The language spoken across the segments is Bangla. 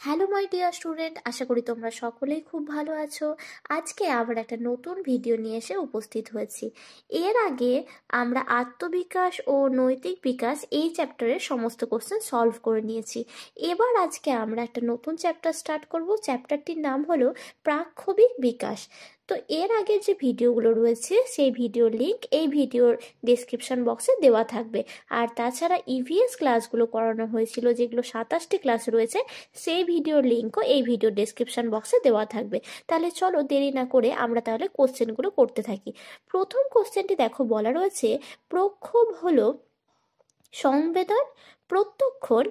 হ্যালো মাই ডিয়ার স্টুডেন্ট, আশা করি তোমরা সকলেই খুব ভালো আছো। আজকে আবার একটা নতুন ভিডিও নিয়ে এসে উপস্থিত হয়েছি। এর আগে আমরা আত্মবিকাশ ও নৈতিক বিকাশ এই চ্যাপ্টারের সমস্ত কোশ্চেন সলভ করে নিয়েছি। এবার আজকে আমরা একটা নতুন চ্যাপ্টার স্টার্ট করব। চ্যাপ্টারটির নাম হলো প্রাক্ষবিক বিকাশ। তো এর আগে যে ভিডিওগুলো রয়েছে সেই ভিডিওর লিঙ্ক এই ভিডিওর ডেসক্রিপশন বক্সে দেওয়া থাকবে। আর তাছাড়া ইভিএস ক্লাসগুলো করানো হয়েছিল, যেগুলো 27টি ক্লাস রয়েছে, সেই ভিডিওর লিঙ্কও এই ভিডিও ডেসক্রিপশন বক্সে দেওয়া থাকবে। তাহলে চলো দেরি না করে আমরা তাহলে কোশ্চেনগুলো করতে থাকি। প্রথম কোশ্চেনটি দেখো, বলা রয়েছে প্রক্ষোভ হলো সংবেদন, প্রত্যক্ষণ,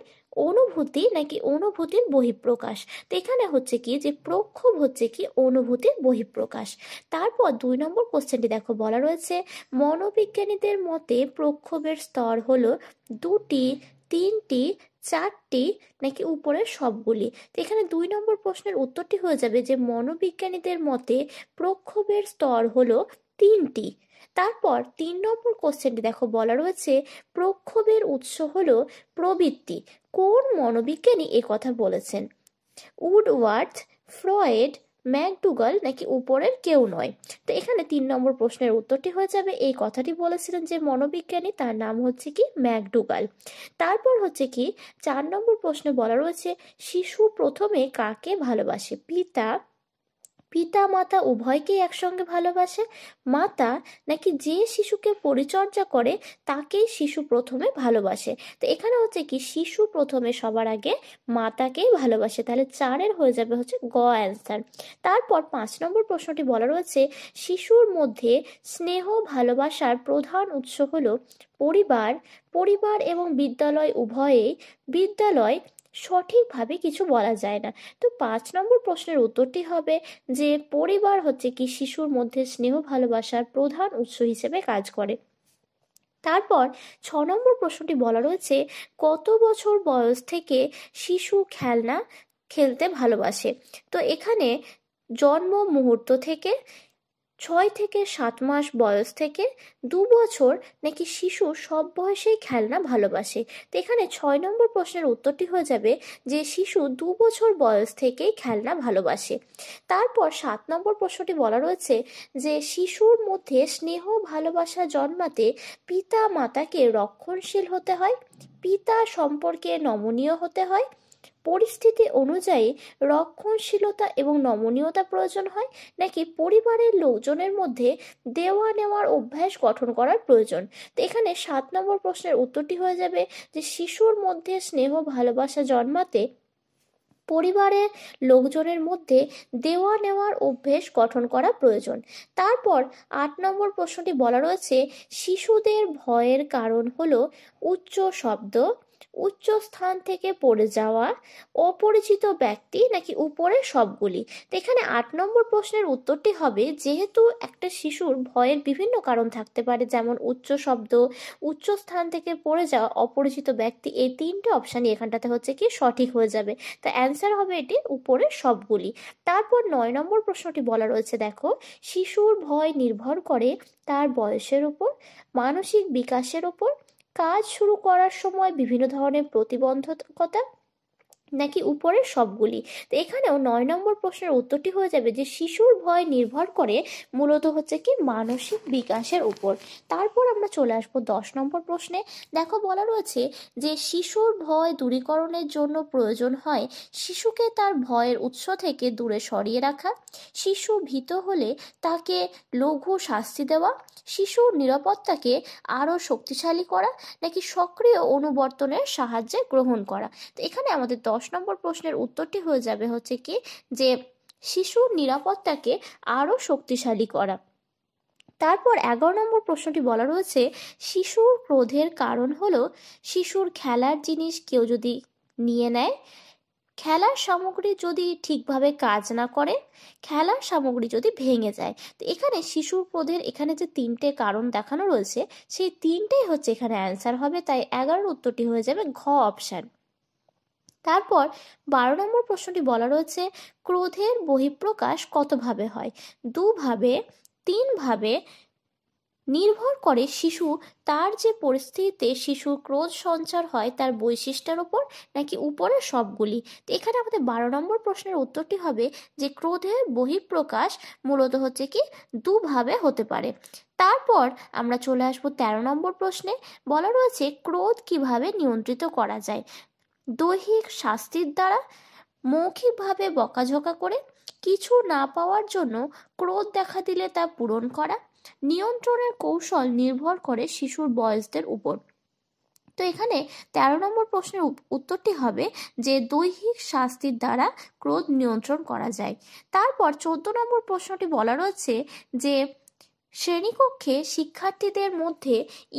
অনুভূতি নাকি অনুভূতির বহিঃপ্রকাশ। তো এখানে হচ্ছে কি যে প্রক্ষোভ হচ্ছে কি অনুভূতির বহিঃপ্রকাশ। তারপর 2 নম্বর কোশ্চেনটি দেখো, বলা রয়েছে মনোবিজ্ঞানীদের মতে প্রক্ষোভের স্তর হলো 2টি, 3টি, 4টি নাকি উপরের সবগুলি। তো এখানে 2 নম্বর প্রশ্নের উত্তরটি হয়ে যাবে যে মনোবিজ্ঞানীদের মতে প্রক্ষোভের স্তর হলো 3টি। তারপর 3 নম্বর কোশ্চেনটি দেখো, বলা রয়েছে প্রক্ষোভের উৎস হলো প্রবৃত্তি। কোন মনোবিজ্ঞানী এ কথা বলেছেন? উডওয়ার্থ, ফ্রয়েড, ম্যাকডুগাল নাকি উপরের কেউ নয়। তো এখানে 3 নম্বর প্রশ্নের উত্তরটি হয়ে যাবে এই কথাটি বলেছিলেন যে মনোবিজ্ঞানী, তার নাম হচ্ছে কি ম্যাকডুগাল। তারপর হচ্ছে কি 4 নম্বর প্রশ্নে বলা রয়েছে শিশু প্রথমে কাকে ভালোবাসে? পিতা মাতা উভয়কেই একসঙ্গে ভালোবাসে, মাতা নাকি যে শিশুকে পরিচর্যা করে তাকেই শিশু প্রথমে ভালোবাসে। তো এখানে হচ্ছে কি শিশু প্রথমে সবার আগে মাতাকেই ভালোবাসে। তাহলে 4-এর হয়ে যাবে হচ্ছে গ অ্যান্সার। তারপর 5 নম্বর প্রশ্নটি বলা রয়েছে শিশুর মধ্যে স্নেহ ভালোবাসার প্রধান উৎস হলো পরিবার। পরিবার এবং বিদ্যালয় উভয়েই। বিদ্যালয় সঠিকভাবে কিছু বলা যায় না। তো 5 নম্বর প্রশ্নের উত্তরটি হবে যে পরিবার হচ্ছে কি শিশুর মধ্যে স্নেহ ভালোবাসার প্রধান উৎস হিসেবে কাজ করে। তারপর 6 নম্বর প্রশ্নটি বলা রয়েছে কত বছর বয়স থেকে শিশু খেলনা খেলতে ভালোবাসে? তো এখানে জন্ম মুহূর্ত থেকে, 6 থেকে 7 মাস বয়স থেকে, 2 বছর নাকি শিশু সব বয়সেই খেলনা ভালোবাসে? তো এখানে 6 নম্বর প্রশ্নের উত্তরটি হয়ে যাবে যে শিশু 2 বছর বয়স থেকেই খেলনা ভালোবাসে। তারপর 7 নম্বর প্রশ্নটি বলা রয়েছে যে শিশুর মধ্যে স্নেহ ভালোবাসা জন্মাতে পিতা মাতাকে রক্ষণশীল হতে হয়, পিতা সম্পর্কে নমনীয় হতে হয়, পরিস্থিতি অনুযায়ী রক্ষণশীলতা এবং নমনীয়তা প্রয়োজন হয়, নাকি পরিবারের লোকজনের মধ্যে দেওয়া নেওয়ার অভ্যাস গঠন করার প্রয়োজন। তো এখানে 7 নম্বর প্রশ্নের উত্তরটি হয়ে যাবে যে শিশুর মধ্যে স্নেহ ভালোবাসা জন্মাতে পরিবারের লোকজনের মধ্যে দেওয়া নেওয়ার অভ্যেস গঠন করা প্রয়োজন। তারপর 8 নম্বর প্রশ্নটি বলা রয়েছে শিশুদের ভয়ের কারণ হলো উচ্চ শব্দ, উচ্চ স্থান থেকে পড়ে যাওয়া, অপরিচিত ব্যক্তি নাকি উপরের সবগুলি। তো এখানে 8 নম্বর প্রশ্নের উত্তরটি হবে যেহেতু একটা শিশুর ভয়ের বিভিন্ন কারণ থাকতে পারে, যেমন উচ্চ শব্দ, উচ্চ স্থান থেকে পড়ে যাওয়া, অপরিচিত ব্যক্তি, এই 3টে অপশানই এখানটাতে হচ্ছে কি সঠিক হয়ে যাবে। তো অ্যান্সার হবে এটির উপরের সবগুলি। তারপর 9 নম্বর প্রশ্নটি বলা রয়েছে দেখো শিশুর ভয় নির্ভর করে তার বয়সের উপর, মানসিক বিকাশের উপর, কাজ শুরু করার সময় বিভিন্ন ধরনের প্রতিবন্ধকতা নাকি উপরের সবগুলি। তো এখানেও 9 নম্বর প্রশ্নের উত্তরটি হয়ে যাবে যে শিশুর ভয় নির্ভর করে মূলত হচ্ছে কি মানসিক বিকাশের উপর। তারপর আমরা চলে আসবো 10 নম্বর প্রশ্নে। দেখো বলা রয়েছে যে শিশুর ভয় দূরীকরণের জন্য প্রয়োজন হয় শিশুকে তার ভয়ের উৎস থেকে দূরে সরিয়ে রাখা, শিশু ভীত হলে তাকে লঘু শাস্তি দেওয়া, শিশুর নিরাপত্তাকে আরও শক্তিশালী করা, নাকি সক্রিয় অনুবর্তনের সাহায্যে গ্রহণ করা। তো এখানে আমাদের 10 নম্বর প্রশ্নের উত্তরটি হয়ে যাবে হচ্ছে কি যে শিশুর নিরাপত্তাকে আরও শক্তিশালী করা। তারপর 11 নম্বর প্রশ্নটি বলা রয়েছে শিশুর ক্রোধের কারণ হলো শিশুর খেলার জিনিস কেউ যদি নিয়ে নেয়, খেলার সামগ্রী যদি ঠিকভাবে কাজ না করে, খেলার সামগ্রী যদি ভেঙে যায়। তো এখানে শিশুর ক্রোধের এখানে যে 3টে কারণ দেখানো রয়েছে সেই 3টেই হচ্ছে এখানে অ্যান্সার হবে। তাই 11 উত্তরটি হয়ে যাবে ঘ অপশান। তারপর 12 নম্বর প্রশ্নটি বলা রয়েছে ক্রোধের বহিঃপ্রকাশ কতভাবে হয়? 2 ভাবে, 3 ভাবে, নির্ভর করে শিশু তার যে পরিস্থিতিতে শিশুর ক্রোধ সঞ্চার হয় তার বৈশিষ্ট্যের ওপর নাকি উপরের সবগুলি। তো এখানে আমাদের 12 নম্বর প্রশ্নের উত্তরটি হবে যে ক্রোধের বহিঃপ্রকাশ মূলত হচ্ছে কি দুভাবে হতে পারে। তারপর আমরা চলে আসবো 13 নম্বর প্রশ্নে। বলা রয়েছে ক্রোধ কিভাবে নিয়ন্ত্রিত করা যায়। দৈহিক শাস্তির দ্বারা, মৌখিকভাবে বকাঝকা করে, কিছু না পাওয়ার জন্য ক্রোধ দেখা দিলে তা পূরণ করা। নিয়ন্ত্রণের কৌশল নির্ভর করে শিশুর বয়সদের উপর। তো এখানে 13 নম্বর প্রশ্নের উত্তরটি হবে যে দৈহিক শাস্তির দ্বারা ক্রোধ নিয়ন্ত্রণ করা যায়। তারপর 14 নম্বর প্রশ্নটি বলা রয়েছে যে শ্রেণীকক্ষে শিক্ষার্থীদের মধ্যে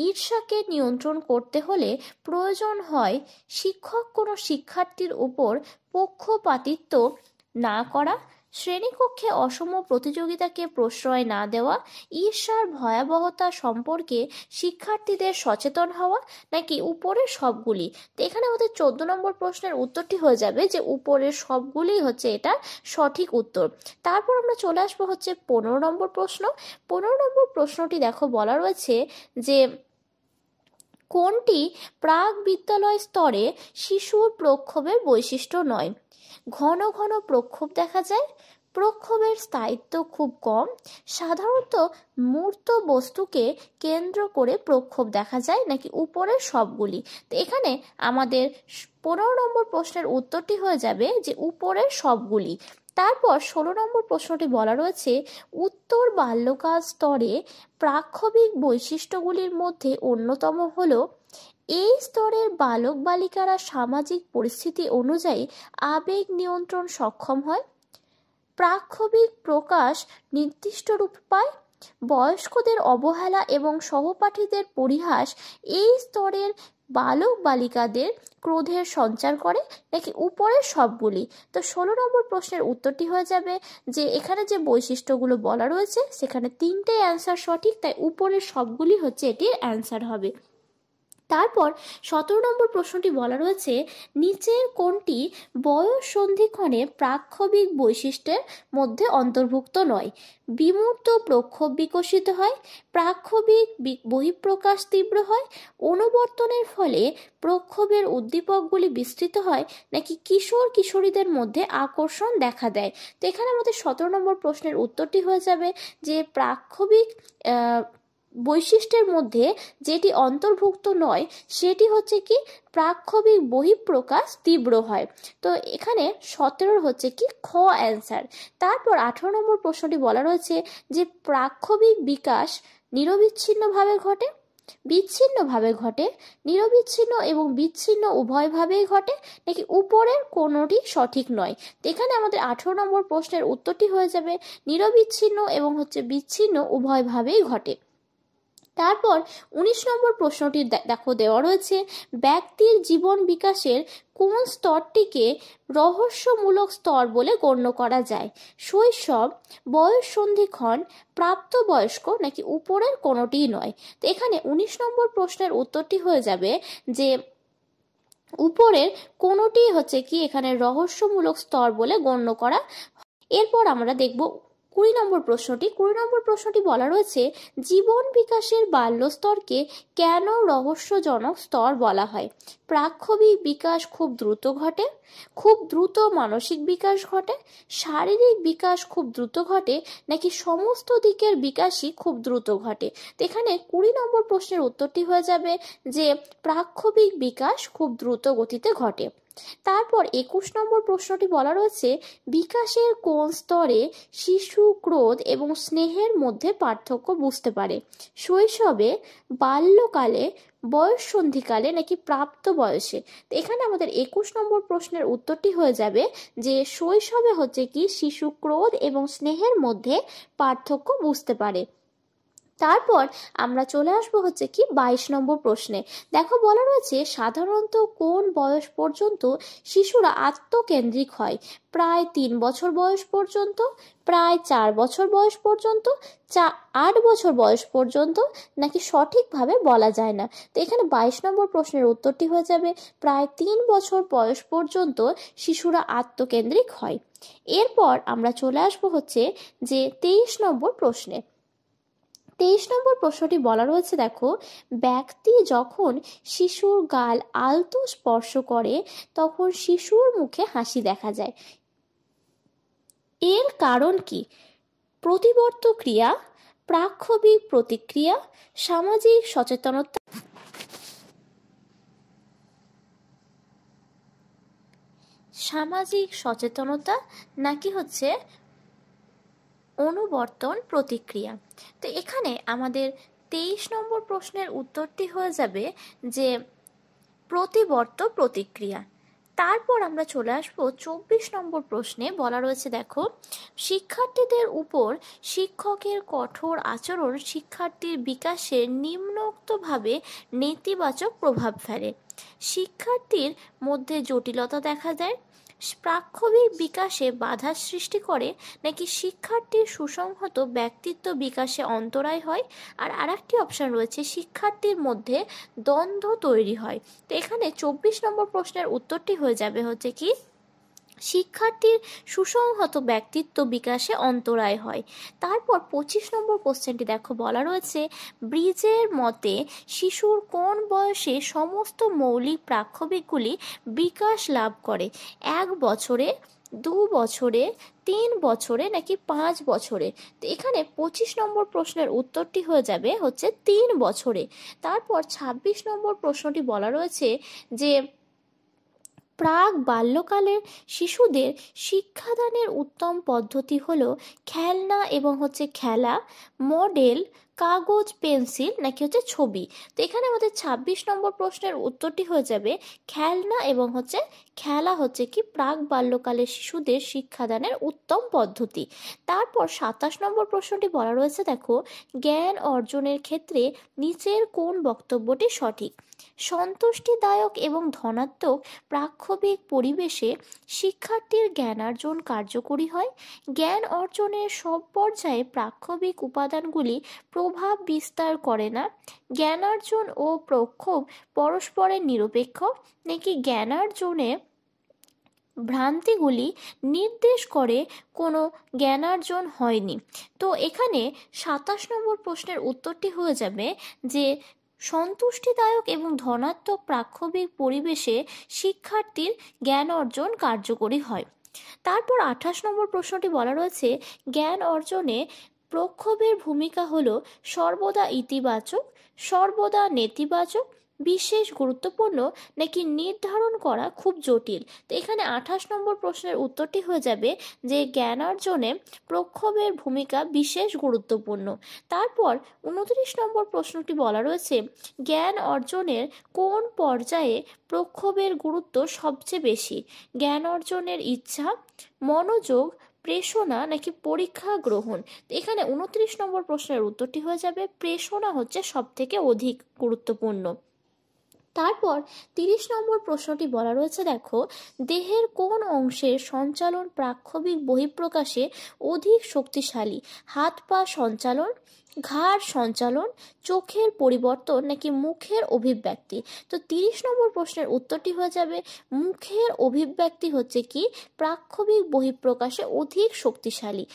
ঈর্ষাকে নিয়ন্ত্রণ করতে হলে প্রয়োজন হয় শিক্ষক কোনো শিক্ষার্থীর উপর পক্ষপাতিত্ব না করা, শ্রেণীকক্ষে অসম প্রতিযোগিতাকে প্রশ্রয় না দেওয়া, ঈর্ষার ভয়াবহতা সম্পর্কে শিক্ষার্থীদের সচেতন হওয়া, নাকি উপরের সবগুলি। তো এখানে আমাদের 14 নম্বর প্রশ্নের উত্তরটি হয়ে যাবে যে উপরের সবগুলি হচ্ছে এটা সঠিক উত্তর। তারপর আমরা চলে আসবো হচ্ছে 15 নম্বর প্রশ্ন। 15 নম্বর প্রশ্নটি দেখো বলা রয়েছে যে কোনটি প্রাক বিদ্যালয় স্তরে শিশুর প্রক্ষোভের বৈশিষ্ট্য নয়। ঘন ঘন প্রক্ষোভ দেখা যায়, প্রক্ষোভের স্থায়িত্ব খুব কম, সাধারণত মূর্ত বস্তুকে কেন্দ্র করে প্রক্ষোভ দেখা যায়, নাকি উপরের সবগুলি। তো এখানে আমাদের 15 নম্বর প্রশ্নের উত্তরটি হয়ে যাবে যে উপরের সবগুলি। তারপর 16 নম্বর প্রশ্নটি বলা রয়েছে উত্তর বাল্যকাল স্তরে প্রাক্ষোভিক বৈশিষ্ট্যগুলির মধ্যে অন্যতম হলো এই স্তরের বালক বালিকারা সামাজিক পরিস্থিতি অনুযায়ী আবেগ নিয়ন্ত্রণ সক্ষম হয়, প্রাক্ষোভিক প্রকাশ নির্দিষ্ট রূপ পায়, বয়স্কদের অবহেলা এবং সহপাঠীদের পরিহাস এই স্তরের বালক বালিকাদের ক্রোধের সঞ্চার করে, নাকি উপরের সবগুলি। তো 16 নম্বর প্রশ্নের উত্তরটি হয়ে যাবে যে এখানে যে বৈশিষ্ট্যগুলো বলা রয়েছে সেখানে 3টে অ্যান্সার সঠিক, তাই উপরের সবগুলি হচ্ছে এটির অ্যান্সার হবে। তারপর 17 নম্বর প্রশ্নটি বলা রয়েছে নিচের কোনটি বয়স সন্ধিক্ষণে প্রাক্ষোভিক বৈশিষ্ট্যের মধ্যে অন্তর্ভুক্ত নয়। বিমূর্ত প্রক্ষোভ বিকশিত হয়, প্রাক্ষোভিক বহিঃপ্রকাশ তীব্র হয়, অনুবর্তনের ফলে প্রক্ষোভের উদ্দীপকগুলি বিস্তৃত হয়, নাকি কিশোর কিশোরীদের মধ্যে আকর্ষণ দেখা দেয়। তো এখানে আমাদের 17 নম্বর প্রশ্নের উত্তরটি হয়ে যাবে যে প্রাক্ষোভিক বৈশিষ্ট্যের মধ্যে যেটি অন্তর্ভুক্ত নয় সেটি হচ্ছে কি প্রাক্ষোভিক বহিঃপ্রকাশ তীব্র হয়। তো এখানে 17 হচ্ছে কি খ অ্যান্সার। তারপর 18 নম্বর প্রশ্নটি বলা রয়েছে যে প্রাক্ষোভিক বিকাশ নিরবিচ্ছিন্নভাবে ঘটে, বিচ্ছিন্নভাবে ঘটে, নিরবিচ্ছিন্ন এবং বিচ্ছিন্ন উভয়ভাবেই ঘটে, নাকি উপরের কোনোটি সঠিক নয়। তো এখানে আমাদের 18 নম্বর প্রশ্নের উত্তরটি হয়ে যাবে নিরবিচ্ছিন্ন এবং হচ্ছে বিচ্ছিন্ন উভয়ভাবেই ঘটে। তারপর 19 নম্বর প্রশ্নটি দেখো দেওয়া রয়েছে ব্যক্তির জীবন বিকাশের কোন স্তরটিকে রহস্যমূলক স্তর বলে গণ্য করা যায়। শৈশব, বয়স সন্ধিক্ষণ, প্রাপ্তবয়স্ক, নাকি উপরের কোনোটিই নয়। তো এখানে 19 নম্বর প্রশ্নের উত্তরটি হয়ে যাবে যে উপরের কোনোটি হচ্ছে কি এখানে রহস্যমূলক স্তর বলে গণ্য করা। এরপর আমরা দেখব 20 নম্বর প্রশ্নটি। 20 নম্বর প্রশ্নটি বলা রয়েছে জীবন বিকাশের বাল্য স্তরকে কেন রহস্যজনক স্তর বলা হয়। প্রাক্ষোভিক বিকাশ খুব দ্রুত ঘটে, খুব দ্রুত মানসিক বিকাশ ঘটে, শারীরিক বিকাশ খুব দ্রুত ঘটে, নাকি সমস্ত দিকের বিকাশই খুব দ্রুত ঘটে। তো এখানে 20 নম্বর প্রশ্নের উত্তরটি হয়ে যাবে যে প্রাক্ষোভিক বিকাশ খুব দ্রুত গতিতে ঘটে। তারপর 21 নম্বর প্রশ্নটি বলা রয়েছে বিকাশের কোন স্তরে শিশু ক্রোধ এবং স্নেহের মধ্যে পার্থক্য বুঝতে পারে। শৈশবে, বাল্যকালে, বয়স সন্ধিকালে, নাকি প্রাপ্ত বয়সে। তো এখানে আমাদের 21 নম্বর প্রশ্নের উত্তরটি হয়ে যাবে যে শৈশবে হচ্ছে কি শিশু ক্রোধ এবং স্নেহের মধ্যে পার্থক্য বুঝতে পারে। তারপর আমরা চলে আসবো হচ্ছে কি 22 নম্বর প্রশ্নে। দেখো বলা রয়েছে সাধারণত কোন বয়স পর্যন্ত শিশুরা আত্মকেন্দ্রিক হয়। প্রায় 3 বছর বয়স পর্যন্ত, প্রায় 4 বছর বয়স পর্যন্ত, 8 বছর বয়স পর্যন্ত, নাকি সঠিকভাবে বলা যায় না। তো এখানে 22 নম্বর প্রশ্নের উত্তরটি হয়ে যাবে প্রায় 3 বছর বয়স পর্যন্ত শিশুরা আত্মকেন্দ্রিক হয়। এরপর আমরা চলে আসবো হচ্ছে যে 23 নম্বর প্রশ্নে। 23 নম্বর প্রশ্নটি বলা রয়েছে, দেখো, ব্যক্তি যখন শিশুর গাল আলতো স্পর্শ করে তখন শিশুর মুখে হাসি দেখা যায়, এর কারণ কি? প্রতিবর্ত ক্রিয়া, প্রাক্ষোভিক প্রতিক্রিয়া, সামাজিক সচেতনতা, নাকি হচ্ছে অনুবর্তন প্রতিক্রিয়া। তো এখানে আমাদের 23 নম্বর প্রশ্নের উত্তরটি হয়ে যাবে যে প্রতিবর্ত প্রতিক্রিয়া। তারপর আমরা চলে আসবো 24 নম্বর প্রশ্নে। বলা রয়েছে, দেখো, শিক্ষার্থীদের উপর শিক্ষকের কঠোর আচরণ শিক্ষার্থীর বিকাশে নিম্নোক্তভাবে নেতিবাচক প্রভাব ফেলে। শিক্ষার্থীর মধ্যে জটিলতা দেখা দেয়, প্রাক্ষোভিক বিকাশে বাধা সৃষ্টি করে, নাকি শিক্ষার্থীর সুসংহত ব্যক্তিত্ব বিকাশে অন্তরায় হয়। আর আরেকটি অপশন রয়েছে, শিক্ষার্থীর মধ্যে দ্বন্দ্ব তৈরি হয়। তো এখানে 24 নম্বর প্রশ্নের উত্তরটি হয়ে যাবে হচ্ছে কি, শিক্ষার্থীর সুসংহত ব্যক্তিত্ব বিকাশে অন্তরায় হয়। তারপর 25 নম্বর কোশ্চেনটি দেখো, বলা রয়েছে, ব্রিজের মতে শিশুর কোন বয়সে সমস্ত মৌলিক প্রাক্ষোভিকগুলি বিকাশ লাভ করে? 1 বছরে, 2 বছরে, 3 বছরে, নাকি 5 বছরে? তো এখানে 25 নম্বর প্রশ্নের উত্তরটি হয়ে যাবে হচ্ছে 3 বছরে। তারপর 26 নম্বর প্রশ্নটি বলা রয়েছে যে প্রাক বাল্যকালের শিশুদের শিক্ষাদানের উত্তম পদ্ধতি হলো খেলনা এবং হচ্ছে খেলা, মডেল, কাগজ, পেন্সিল, নাকি হচ্ছে ছবি। তো এখানে আমাদের 26 নম্বর প্রশ্নের উত্তরটি হয়ে যাবে খেলনা এবং হচ্ছে খেলা হচ্ছে কি প্রাক বাল্যকালের শিশুদের শিক্ষাদানের উত্তম পদ্ধতি। তারপর 27 নম্বর প্রশ্নটি বলা রয়েছে, দেখো, জ্ঞান অর্জনের ক্ষেত্রে নিচের কোন বক্তব্যটি সঠিক? সন্তুষ্টিদায়ক এবং ধনাত্মক প্রাক্ষোভিক পরিবেশে শিক্ষার্থীর জ্ঞানার্জন কার্যকরী হয়। জ্ঞান অর্জনের সব পর্যায়ে প্রাক্ষোভিক উপাদানগুলি প্রভাব বিস্তার করে না। জ্ঞানার্জন ও প্রক্ষোভ পরস্পরের নিরপেক্ষ, নাকি জ্ঞানার্জনে ভ্রান্তিগুলি নির্দেশ করে কোনো জ্ঞানার্জন হয়নি? তো এখানে 27 নম্বর প্রশ্নের উত্তরটি হয়ে যাবে যে সন্তুষ্টিদায়ক এবং ধনাত্মক প্রাক্ষোভিক পরিবেশে শিক্ষার্থীর জ্ঞান অর্জন কার্যকরী হয়। তারপর 28 নম্বর প্রশ্নটি বলা রয়েছে, জ্ঞান অর্জনে প্রক্ষোভের ভূমিকা হলো সর্বদা ইতিবাচক, সর্বদা নেতিবাচক, বিশেষ গুরুত্বপূর্ণ, নাকি নির্ধারণ করা খুব জটিল? তো এখানে 28 নম্বর প্রশ্নের উত্তরটি হয়ে যাবে যে জ্ঞান অর্জনে প্রক্ষোভের ভূমিকা বিশেষ গুরুত্বপূর্ণ। তারপর 29 নম্বর প্রশ্নটি বলা রয়েছে, জ্ঞান অর্জনের কোন পর্যায়ে প্রক্ষোভের গুরুত্ব সবচেয়ে বেশি? জ্ঞান অর্জনের ইচ্ছা, মনোযোগ, প্রেষণা, নাকি পরীক্ষা গ্রহণ? এখানে 29 নম্বর প্রশ্নের উত্তরটি হয়ে যাবে প্রেষণা হচ্ছে সব থেকে অধিক গুরুত্বপূর্ণ। তারপর 30 নম্বর প্রশ্নটি বলা রয়েছে, দেখো, দেহের কোন অংশের সঞ্চালন প্রাক্ষোভিক বহিঃপ্রকাশে অধিক শক্তিশালী? হাত পা সঞ্চালন, ঘাড় সঞ্চালন, চোখের পরিবর্তন, নাকি মুখের অভিব্যক্তি? তো 30 নম্বর প্রশ্নের উত্তরটি হয়ে যাবে মুখের অভিব্যক্তি হচ্ছে কি প্রাক্ষোভিক বহিঃপ্রকাশে অধিক শক্তিশালী।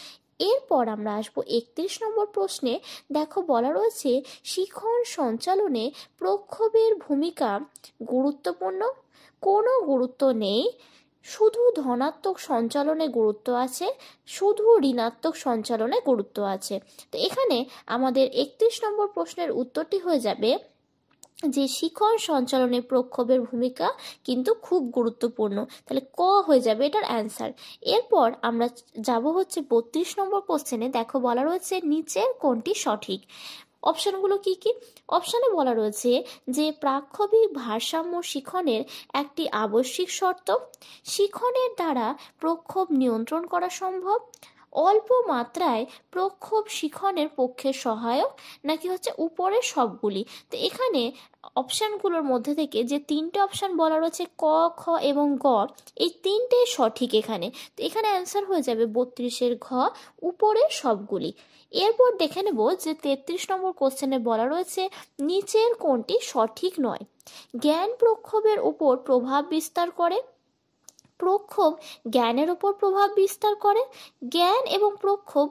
এরপর আমরা আসবো 31 নম্বর প্রশ্নে। দেখো, বলা রয়েছে, শিখন সঞ্চালনে প্রক্ষোভের ভূমিকা গুরুত্বপূর্ণ, কোনো গুরুত্ব নেই, শুধু ধনাত্মক সঞ্চালনে গুরুত্ব আছে, শুধু ঋণাত্মক সঞ্চালনে গুরুত্ব আছে। তো এখানে আমাদের 31 নম্বর প্রশ্নের উত্তরটি হয়ে যাবে যে শিখন সঞ্চালনে প্রক্ষোভের ভূমিকা কিন্তু খুব গুরুত্বপূর্ণ। তাহলে ক হয়ে যাবে এটার অ্যান্সার। এরপর আমরা যাব হচ্ছে 32 নম্বর কোশ্চেনে। দেখো, বলা রয়েছে নিচের কোনটি সঠিক? অপশানগুলো কি কি? অপশানে বলা রয়েছে যে প্রাক্ষোভিক ভারসাম্য শিখনের একটি আবশ্যিক শর্ত, শিখনের দ্বারা প্রক্ষোভ নিয়ন্ত্রণ করা সম্ভব, অল্প মাত্রায় প্রক্ষোভ শিখনের পক্ষে সহায়ক, নাকি হচ্ছে উপরের সবগুলি। তো এখানে অপশানগুলোর মধ্যে থেকে যে 3টে অপশান বলা রয়েছে ক, খ এবং গ, এই 3টে সঠিক এখানে। তো এখানে অ্যান্সার হয়ে যাবে 32-এর ঘ, উপরের সবগুলি। এরপর দেখে নেব যে 33 নম্বর কোশ্চেনে বলা রয়েছে নিচের কোনটি সঠিক নয়? জ্ঞান প্রক্ষোভের উপর প্রভাব বিস্তার করে, প্রক্ষোভ জ্ঞানের ওপর প্রভাব বিস্তার করে? জ্ঞান এবং প্রক্ষোভ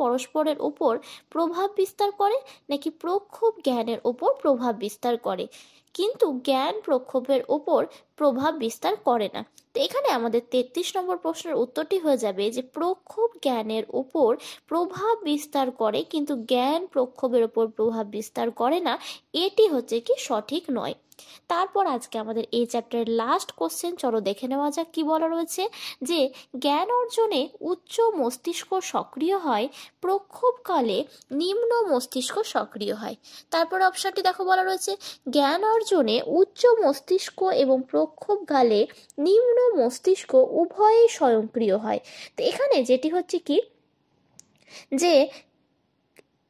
পরস্পরের ওপর প্রভাব বিস্তার করে, নাকি প্রক্ষোভ জ্ঞানের ওপর প্রভাব বিস্তার করে কিন্তু জ্ঞান প্রক্ষোভের ওপর প্রভাব বিস্তার করে না? তো এখানে আমাদের 33 নম্বর প্রশ্নের উত্তরটি হয়ে যাবে যে প্রক্ষোভ জ্ঞানের ওপর প্রভাব বিস্তার করে কিন্তু জ্ঞান প্রক্ষোভের ওপর প্রভাব বিস্তার করে না। এটি হচ্ছে কি সঠিক নয়। তারপর আজকে আমাদের এই চ্যাপ্টারের লাস্ট কোশ্চেন, চলো দেখে নেওয়া যাক কি বলা রয়েছে। যে জ্ঞান অর্জনে উচ্চ মস্তিষ্ক সক্রিয় হয়, প্রক্ষোভকালে নিম্ন মস্তিষ্ক সক্রিয় হয়। তারপর অপশনটি দেখো বলা রয়েছে জ্ঞান অর্জনে উচ্চ মস্তিষ্ক এবং প্রক্ষোভকালে নিম্ন মস্তিষ্ক উভয়ই স্বয়ংক্রিয় হয়। তো এখানে যেটি হচ্ছে কি যে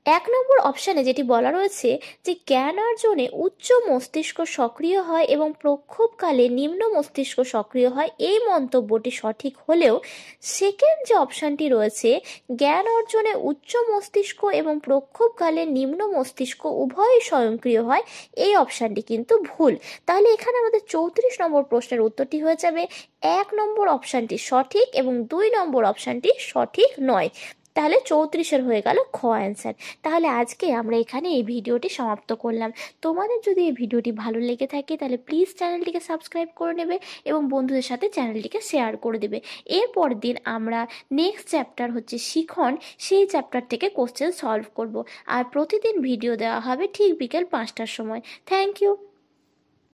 1 নম্বর অপশানে যেটি বলা রয়েছে যে জ্ঞান অর্জনে উচ্চ মস্তিষ্ক সক্রিয় হয় এবং প্রক্ষোভকালে নিম্ন মস্তিষ্ক সক্রিয় হয়, এই মন্তব্যটি সঠিক হলেও সেকেন্ড যে অপশানটি রয়েছে জ্ঞান অর্জনে উচ্চ মস্তিষ্ক এবং প্রক্ষোভকালে নিম্ন মস্তিষ্ক উভয়ই স্বয়ংক্রিয় হয়, এই অপশানটি কিন্তু ভুল। তাহলে এখানে আমাদের 34 নম্বর প্রশ্নের উত্তরটি হয়ে যাবে 1 নম্বর অপশানটি সঠিক এবং 2 নম্বর অপশানটি সঠিক নয়। তাহলে 34-এর হয়ে গেল খ অ্যান্সার। তাহলে আজকে আমরা এখানে এই ভিডিওটি সমাপ্ত করলাম। তোমাদের যদি এই ভিডিওটি ভালো লেগে থাকে তাহলে প্লিজ চ্যানেলটিকে সাবস্ক্রাইব করে নেবে এবং বন্ধুদের সাথে চ্যানেলটিকে শেয়ার করে দেবে। এরপর দিন আমরা নেক্সট চ্যাপ্টার হচ্ছে শিখন, সেই চ্যাপ্টার থেকে কোশ্চেন সলভ করব। আর প্রতিদিন ভিডিও দেওয়া হবে ঠিক বিকেল 5টার সময়। Thank you.